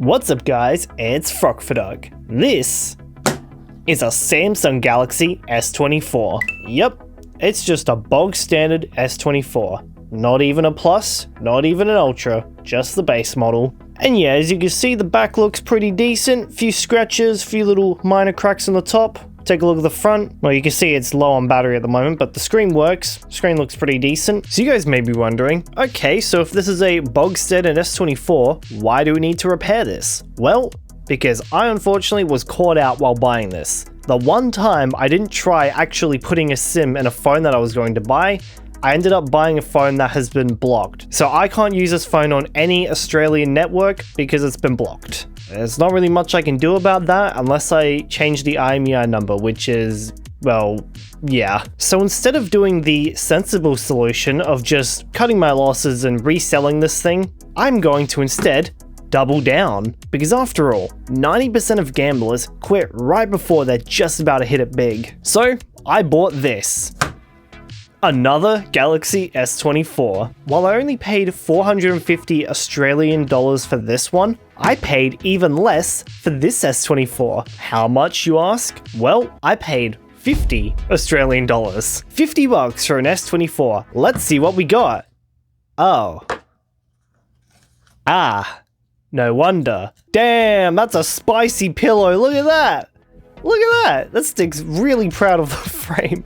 What's up guys, it's Findon. This is a Samsung Galaxy S24. Yep, it's just a bog standard S24. Not even a Plus, not even an Ultra, just the base model. And yeah, as you can see, the back looks pretty decent. Few scratches, few little minor cracks on the top. Take a look at the front. Well, you can see it's low on battery at the moment, but the screen works. Screen looks pretty decent. So you guys may be wondering, okay, so if this is a bog standard S24, why do we need to repair this? Well, because I unfortunately was caught out while buying this. The one time I didn't try actually putting a SIM in a phone that I was going to buy, I ended up buying a phone that has been blocked. So I can't use this phone on any Australian network because it's been blocked. There's not really much I can do about that unless I change the IMEI number, which is, well, yeah. So instead of doing the sensible solution of just cutting my losses and reselling this thing, I'm going to instead double down. Because after all, 90% of gamblers quit right before they're just about to hit it big. So I bought this. Another Galaxy S24. While I only paid 450 Australian dollars for this one, I paid even less for this S24. How much, you ask? Well, I paid 50 Australian dollars. 50 bucks for an S24. Let's see what we got. Oh. Ah. No wonder. Damn, that's a spicy pillow. Look at that. Look at that. That stick's really proud of the frame.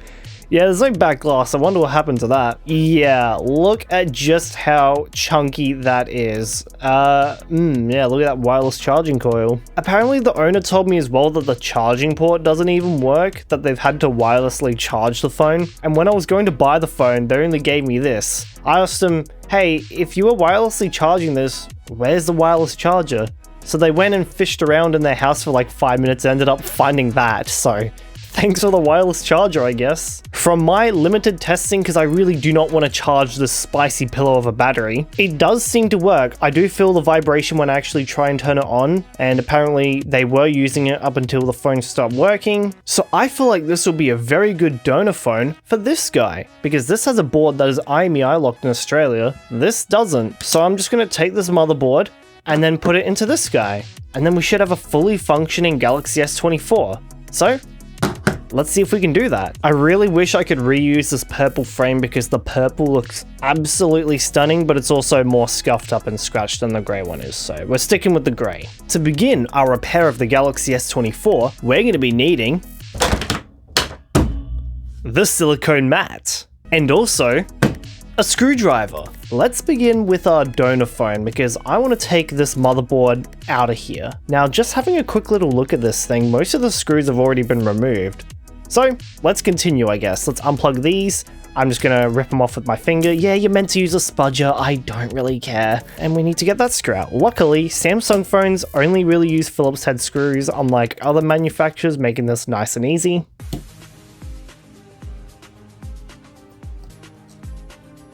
Yeah, there's no back glass. I wonder what happened to that. Yeah, look at just how chunky that is. Yeah, look at that wireless charging coil. Apparently the owner told me as well that the charging port doesn't even work, that they've had to wirelessly charge the phone. And when I was going to buy the phone, they only gave me this. I asked them, hey, if you were wirelessly charging this, where's the wireless charger? So they went and fished around in their house for like 5 minutes and ended up finding that, so thanks for the wireless charger, I guess. From my limited testing, because I really do not want to charge this spicy pillow of a battery, it does seem to work. I do feel the vibration when I actually try and turn it on, and apparently they were using it up until the phone stopped working. So I feel like this will be a very good donor phone for this guy, because this has a board that is IMEI locked in Australia. This doesn't. So I'm just going to take this motherboard and then put it into this guy, and then we should have a fully functioning Galaxy S24. So let's see if we can do that. I really wish I could reuse this purple frame because the purple looks absolutely stunning, but it's also more scuffed up and scratched than the grey one is, so we're sticking with the grey. To begin our repair of the Galaxy S24, we're going to be needing the silicone mat and also a screwdriver. Let's begin with our donor phone because I want to take this motherboard out of here. Now, just having a quick little look at this thing, most of the screws have already been removed. So let's continue, I guess. Let's unplug these. I'm just gonna rip them off with my finger. Yeah, you're meant to use a spudger. I don't really care. And we need to get that screw out. Luckily, Samsung phones only really use Phillips head screws, unlike other manufacturers, making this nice and easy.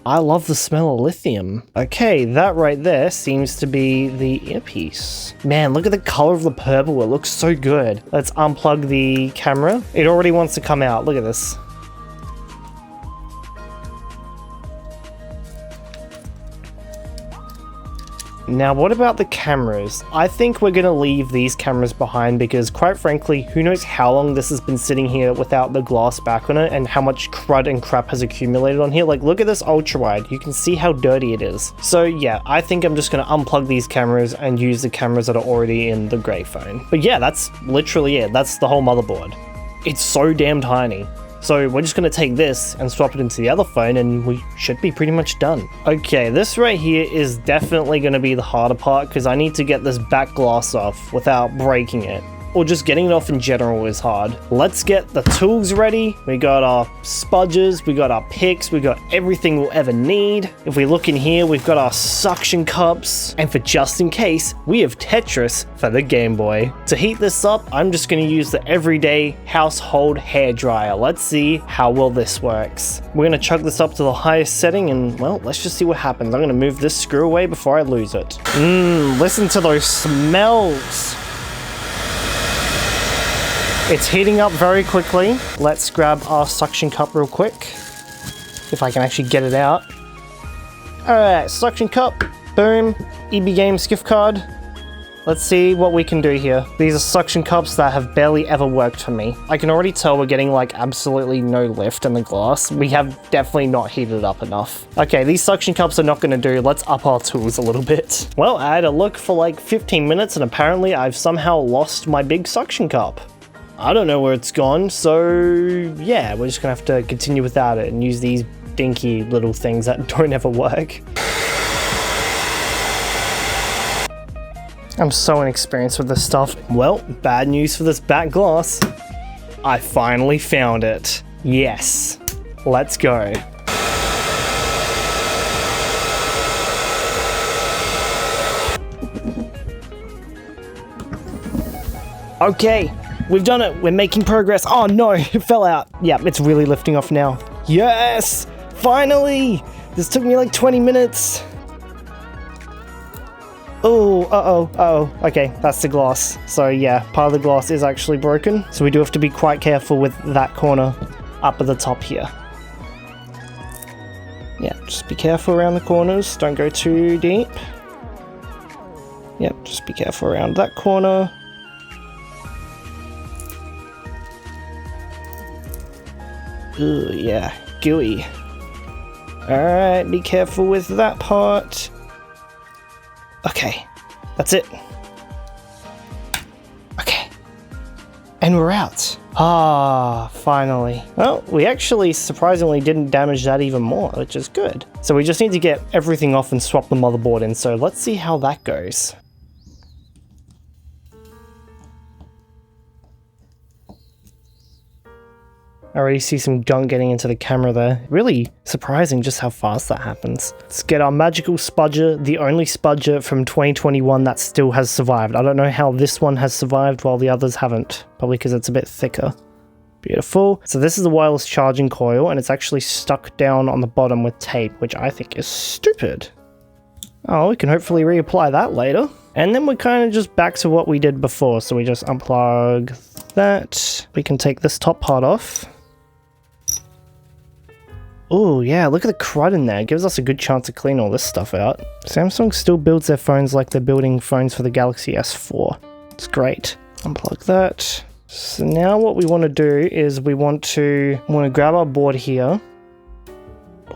I love the smell of lithium. Okay, that right there seems to be the earpiece. Man, look at the color of the purple. It looks so good. Let's unplug the camera. It already wants to come out. Look at this. Now, what about the cameras? I think we're gonna leave these cameras behind because, quite frankly, who knows how long this has been sitting here without the glass back on it and how much crud and crap has accumulated on here. Like, look at this ultra wide. You can see how dirty it is. So yeah, I think I'm just gonna unplug these cameras and use the cameras that are already in the grey phone. But yeah, that's literally it. That's the whole motherboard. It's so damn tiny. So we're just going to take this and swap it into the other phone and we should be pretty much done. Okay, this right here is definitely going to be the harder part because I need to get this back glass off without breaking it. Or just getting it off in general is hard. Let's get the tools ready. We got our spudgers, we got our picks, we got everything we'll ever need. If we look in here, we've got our suction cups. And for just in case, we have Tetris for the Game Boy. To heat this up, I'm just going to use the everyday household hairdryer. Let's see how well this works. We're going to chug this up to the highest setting and, well, let's just see what happens. I'm going to move this screw away before I lose it. Listen to those smells. It's heating up very quickly. Let's grab our suction cup real quick, if I can actually get it out. Alright, suction cup, boom, EB Games gift card. let's see what we can do here. These are suction cups that have barely ever worked for me. I can already tell we're getting like absolutely no lift in the glass. We have definitely not heated it up enough. Okay, these suction cups are not going to do. Let's up our tools a little bit. Well, I had a look for like 15 minutes and apparently I've somehow lost my big suction cup. I don't know where it's gone, so yeah, we're just gonna have to continue without it and use these dinky little things that don't ever work. I'm so inexperienced with this stuff. Well, bad news for this back glass. I finally found it. Yes, let's go. Okay, we've done it. We're making progress. Oh no, it fell out. Yeah, it's really lifting off now. Yes, finally. This took me like 20 minutes. Oh, uh-oh. Okay, that's the glass. So yeah, part of the glass is actually broken. So we do have to be quite careful with that corner up at the top here. Yeah, just be careful around the corners. Don't go too deep. Yep, just be careful around that corner. Ooh, yeah, gooey. Alright, be careful with that part. Okay, that's it. Okay, and we're out. Ah, finally. Well, we actually surprisingly didn't damage that even more, which is good. So we just need to get everything off and swap the motherboard in, so let's see how that goes. I already see some gunk getting into the camera there. Really surprising just how fast that happens. Let's get our magical spudger, the only spudger from 2021 that still has survived. I don't know how this one has survived while the others haven't. Probably because it's a bit thicker. Beautiful. So this is the wireless charging coil and it's actually stuck down on the bottom with tape, which I think is stupid. Oh, we can hopefully reapply that later. And then we're kind of just back to what we did before. So we just unplug that. We can take this top part off. Oh yeah, look at the crud in there. It gives us a good chance to clean all this stuff out. Samsung still builds their phones like they're building phones for the Galaxy S4. It's great. Unplug that. So now what we want to do is we want to grab our board here.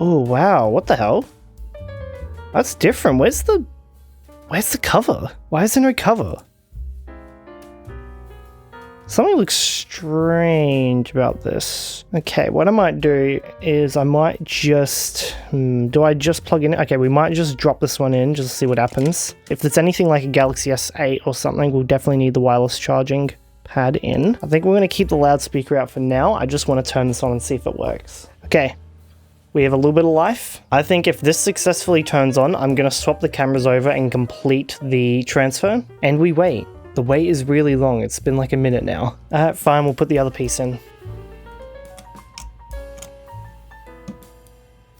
Oh wow, what the hell? That's different. Where's the cover? Why is there no cover? Something looks strange about this. Okay, what I might do is I might just... do I just plug in? Okay, we might just drop this one in just to see what happens. If it's anything like a Galaxy S8 or something, we'll definitely need the wireless charging pad in. I think we're going to keep the loudspeaker out for now. I just want to turn this on and see if it works. Okay, we have a little bit of life. I think if this successfully turns on, I'm going to swap the cameras over and complete the transfer. And we wait. The wait is really long. It's been like a minute now. Fine, we'll put the other piece in.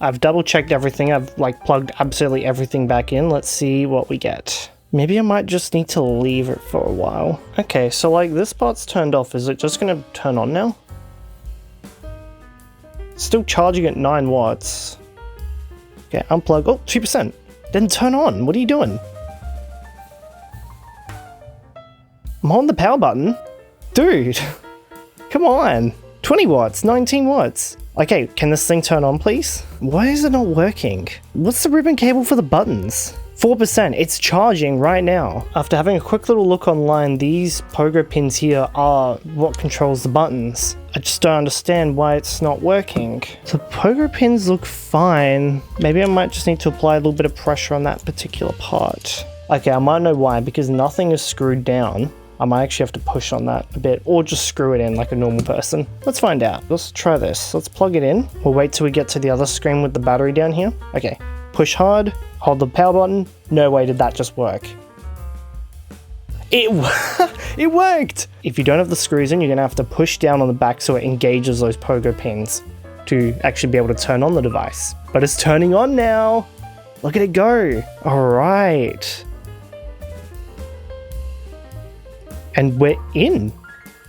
I've double checked everything. I've like plugged absolutely everything back in. Let's see what we get. Maybe I might just need to leave it for a while. Okay, so like this part's turned off. Is it just gonna turn on now? Still charging at 9 watts. Okay, unplug. Oh, 2%. Didn't turn on. What are you doing? I'm holding the power button. Dude, come on. 20 watts, 19 watts. Okay, can this thing turn on, please? Why is it not working? What's the ribbon cable for the buttons? 4%, it's charging right now. After having a quick little look online, these pogo pins here are what controls the buttons. I just don't understand why it's not working. The pogo pins look fine. Maybe I might just need to apply a little bit of pressure on that particular part. Okay, I might know why, because nothing is screwed down. I might actually have to push on that a bit or just screw it in like a normal person. Let's find out. Let's try this. Let's plug it in. We'll wait till we get to the other screen with the battery down here. Okay, push hard, hold the power button. No way did that just work. It worked! If you don't have the screws in, you're gonna have to push down on the back so it engages those pogo pins to actually be able to turn on the device. But it's turning on now. Look at it go. All right. And we're in.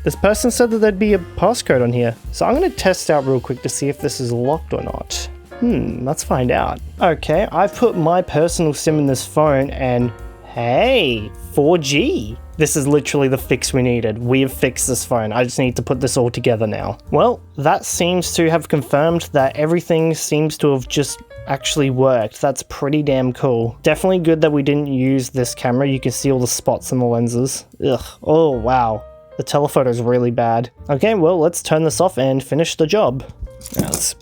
This person said that there'd be a passcode on here. So I'm going to test out real quick to see if this is locked or not. Let's find out. Okay, I've put my personal SIM in this phone and hey, 4G. This is literally the fix we needed. We have fixed this phone. I just need to put this all together now. Well, that seems to have confirmed that everything seems to have just actually worked. That's pretty damn cool. Definitely good that we didn't use this camera. You can see all the spots in the lenses. Ugh. Oh, wow. The telephoto is really bad. Okay, well, let's turn this off and finish the job.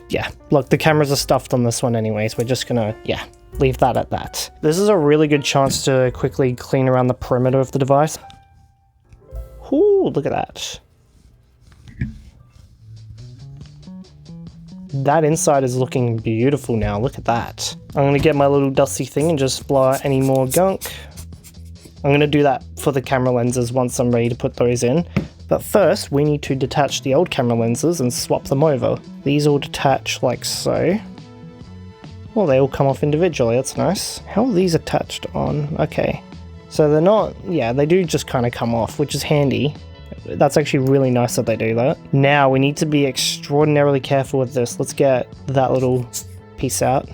Yeah, look, the cameras are stuffed on this one anyways. We're just gonna, yeah, leave that at that. This is a really good chance to quickly clean around the perimeter of the device. Ooh, look at that. That inside is looking beautiful now. Look at that. I'm gonna get my little dusty thing and just blow out any more gunk. I'm gonna do that for the camera lenses once I'm ready to put those in. But first, we need to detach the old camera lenses and swap them over. These all detach like so. Well, they all come off individually, that's nice. How are these attached on? Okay. So they're not, yeah, they do just kind of come off, which is handy. That's actually really nice that they do that. Now, we need to be extraordinarily careful with this. Let's get that little piece out.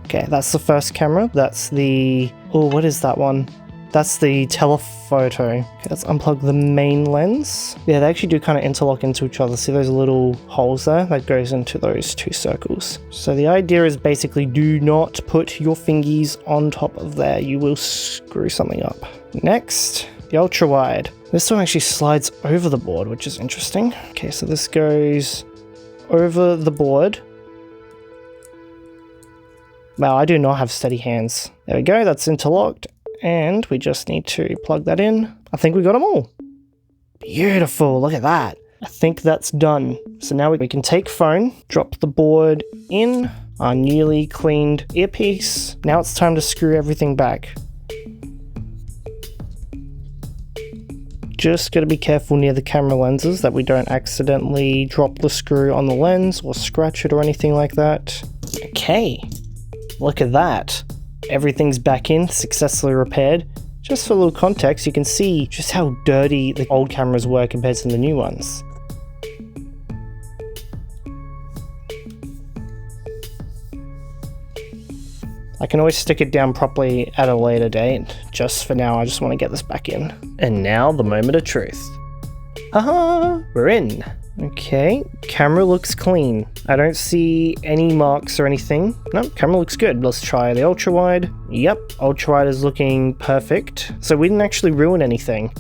Okay, that's the first camera. That's the... oh, what is that one? That's the telephoto. Okay, let's unplug the main lens. Yeah, they actually do kind of interlock into each other. See those little holes there? That goes into those two circles. So the idea is basically do not put your fingies on top of there. You will screw something up. Next, the ultra wide. This one actually slides over the board, which is interesting. Okay, so this goes over the board. Wow, I do not have steady hands. There we go, that's interlocked. And we just need to plug that in. I think we got them all. Beautiful, look at that. I think that's done. So now we can take phone, drop the board in, our newly cleaned earpiece. Now it's time to screw everything back. Just gotta be careful near the camera lenses that we don't accidentally drop the screw on the lens or scratch it or anything like that. Okay. Look at that. Everything's back in, successfully repaired. Just for a little context, you can see just how dirty the old cameras were compared to the new ones. I can always stick it down properly at a later date. Just for now, I just want to get this back in. And now, the moment of truth. Haha, we're in. Okay, camera looks clean. I don't see any marks or anything. Nope, camera looks good. Let's try the ultra wide. Yep, ultra wide is looking perfect. So we didn't actually ruin anything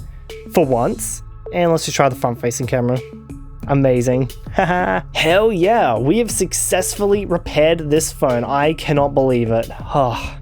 for once. And let's just try the front facing camera. Amazing. Haha. Hell yeah, we have successfully repaired this phone. I cannot believe it. Oh,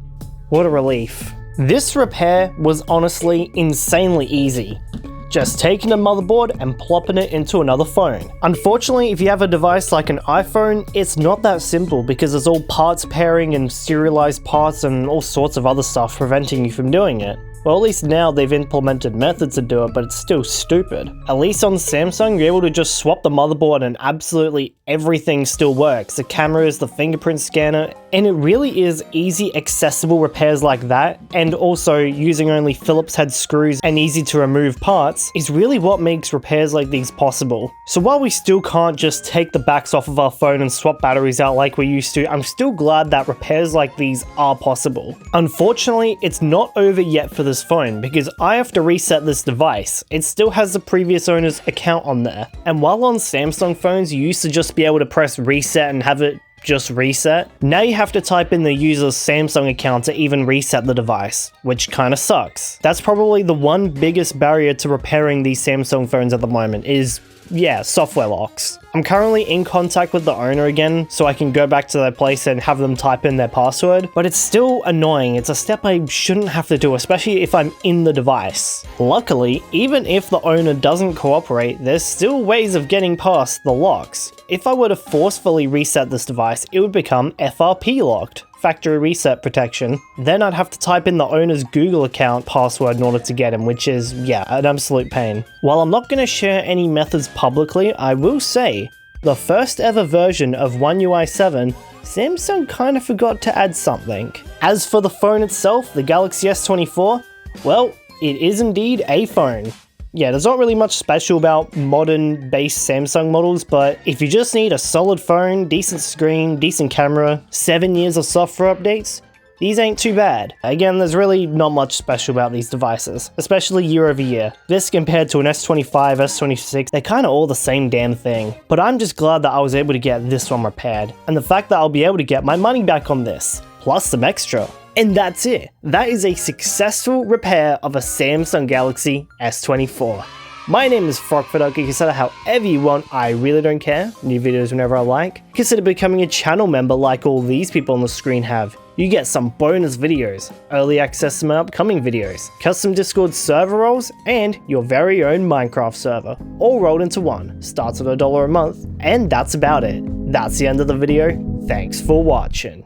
what a relief. This repair was honestly insanely easy. Just taking a motherboard and plopping it into another phone. Unfortunately, if you have a device like an iPhone, it's not that simple because there's all parts pairing and serialized parts and all sorts of other stuff preventing you from doing it. Well, at least now they've implemented methods to do it, but it's still stupid. At least on Samsung, you're able to just swap the motherboard and absolutely everything still works. The cameras, the fingerprint scanner, and it really is easy, accessible repairs like that, and also using only Phillips head screws and easy to remove parts is really what makes repairs like these possible. So while we still can't just take the backs off of our phone and swap batteries out like we used to, I'm still glad that repairs like these are possible. Unfortunately, it's not over yet for this phone because I have to reset this device. It still has the previous owner's account on there. And while on Samsung phones, you used to just be able to press reset and have it just reset. Now you have to type in the user's Samsung account to even reset the device, which kinda sucks. That's probably the one biggest barrier to repairing these Samsung phones at the moment is, yeah, software locks. I'm currently in contact with the owner again, so I can go back to their place and have them type in their password, but it's still annoying. It's a step I shouldn't have to do, especially if I'm in the device. Luckily, even if the owner doesn't cooperate, there's still ways of getting past the locks. If I were to forcefully reset this device, it would become FRP locked. Factory reset protection. Then I'd have to type in the owner's Google account password in order to get him, which is, yeah, an absolute pain. While I'm not going to share any methods publicly, I will say, the first ever version of One UI 7, Samsung kind of forgot to add something. As for the phone itself, the Galaxy S24, well, it is indeed a phone. Yeah, there's not really much special about modern based Samsung models, but if you just need a solid phone, decent screen, decent camera, 7 years of software updates, these ain't too bad. Again, there's really not much special about these devices, especially year over year. This compared to an S25, S26, they're kinda all the same damn thing. But I'm just glad that I was able to get this one repaired, and the fact that I'll be able to get my money back on this, plus some extra. And that's it. That is a successful repair of a Samsung Galaxy S24. My name is Frogford. You can consider however you want, I really don't care. New videos whenever I like. Consider becoming a channel member like all these people on the screen have. You get some bonus videos, early access to my upcoming videos, custom Discord server roles, and your very own Minecraft server, all rolled into one. Starts at $1 a month, and that's about it. That's the end of the video. Thanks for watching.